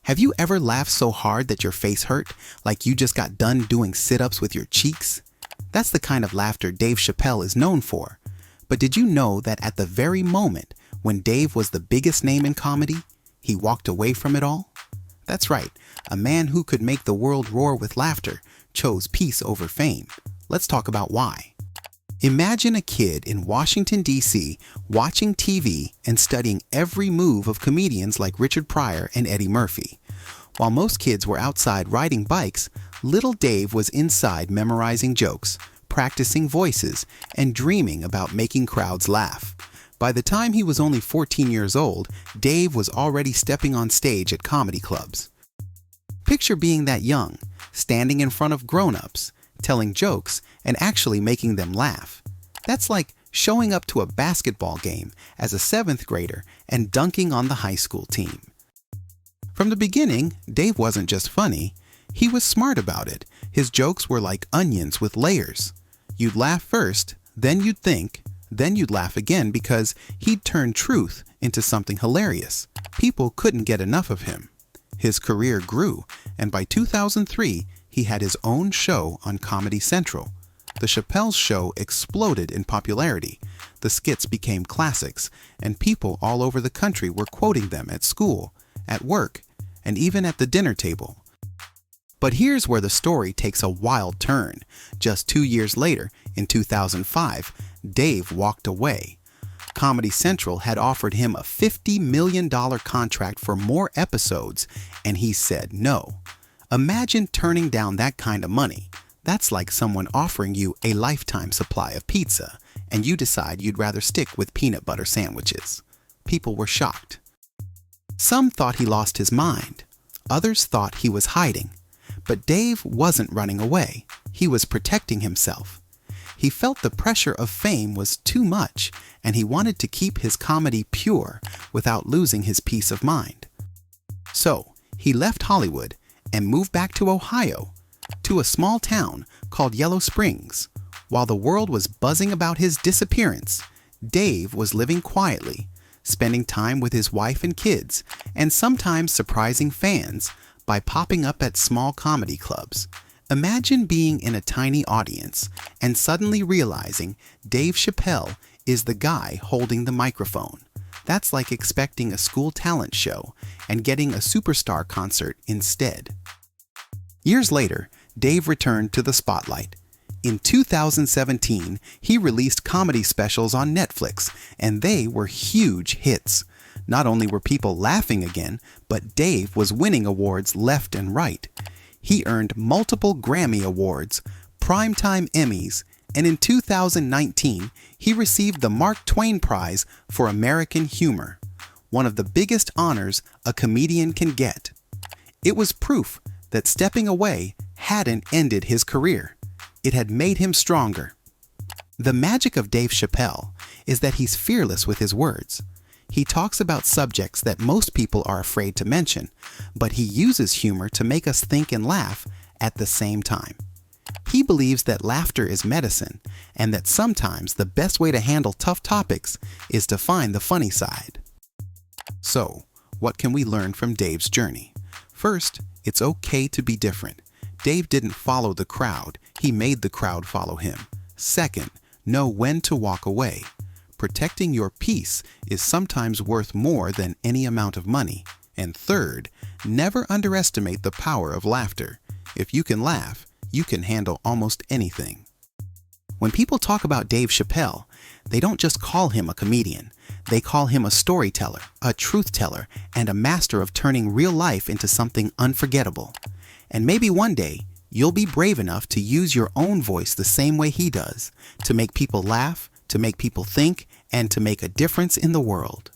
Have you ever laughed so hard that your face hurt, like you just got done doing sit-ups with your cheeks? That's the kind of laughter Dave Chappelle is known for. But did you know that at the very moment when Dave was the biggest name in comedy, he walked away from it all? That's right, a man who could make the world roar with laughter chose peace over fame. Let's talk about why. Imagine a kid in Washington, D.C. watching TV and studying every move of comedians like Richard Pryor and Eddie Murphy. While most kids were outside riding bikes, little Dave was inside memorizing jokes, practicing voices, and dreaming about making crowds laugh. By the time he was only 14 years old, Dave was already stepping on stage at comedy clubs. Picture being that young, standing in front of grown-ups, telling jokes, and actually making them laugh. That's like showing up to a basketball game as a 7th grader and dunking on the high school team. From the beginning, Dave wasn't just funny, he was smart about it. His jokes were like onions with layers. You'd laugh first, then you'd think, then you'd laugh again because he'd turned truth into something hilarious. People couldn't get enough of him. His career grew, and by 2003, he had his own show on Comedy Central. The Chappelle Show exploded in popularity. The skits became classics, and people all over the country were quoting them at school, at work, and even at the dinner table. But here's where the story takes a wild turn. Just 2 years later, in 2005, Dave walked away. Comedy Central had offered him a $50 million contract for more episodes, and he said no. Imagine turning down that kind of money. That's like someone offering you a lifetime supply of pizza, and you decide you'd rather stick with peanut butter sandwiches. People were shocked. Some thought he lost his mind. Others thought he was hiding. But Dave wasn't running away. He was protecting himself. He felt the pressure of fame was too much, and he wanted to keep his comedy pure without losing his peace of mind. So, he left Hollywood and moved back to Ohio, to a small town called Yellow Springs. While the world was buzzing about his disappearance, Dave was living quietly, spending time with his wife and kids, and sometimes surprising fans by popping up at small comedy clubs. Imagine being in a tiny audience and suddenly realizing Dave Chappelle is the guy holding the microphone. That's like expecting a school talent show and getting a superstar concert instead. Years later, Dave returned to the spotlight. In 2017, he released comedy specials on Netflix, and they were huge hits. Not only were people laughing again, but Dave was winning awards left and right. He earned multiple Grammy Awards, Primetime Emmys, and in 2019, he received the Mark Twain Prize for American Humor, one of the biggest honors a comedian can get. It was proof that stepping away hadn't ended his career. It had made him stronger. The magic of Dave Chappelle is that he's fearless with his words. He talks about subjects that most people are afraid to mention, but he uses humor to make us think and laugh at the same time. He believes that laughter is medicine, and that sometimes the best way to handle tough topics is to find the funny side. So, what can we learn from Dave's journey? First, it's okay to be different. Dave didn't follow the crowd, he made the crowd follow him. Second, know when to walk away. Protecting your peace is sometimes worth more than any amount of money. And third, never underestimate the power of laughter. If you can laugh, you can handle almost anything. When people talk about Dave Chappelle, they don't just call him a comedian. They call him a storyteller, a truth teller, and a master of turning real life into something unforgettable. And maybe one day, you'll be brave enough to use your own voice the same way he does, to make people laugh, to make people think, and to make a difference in the world.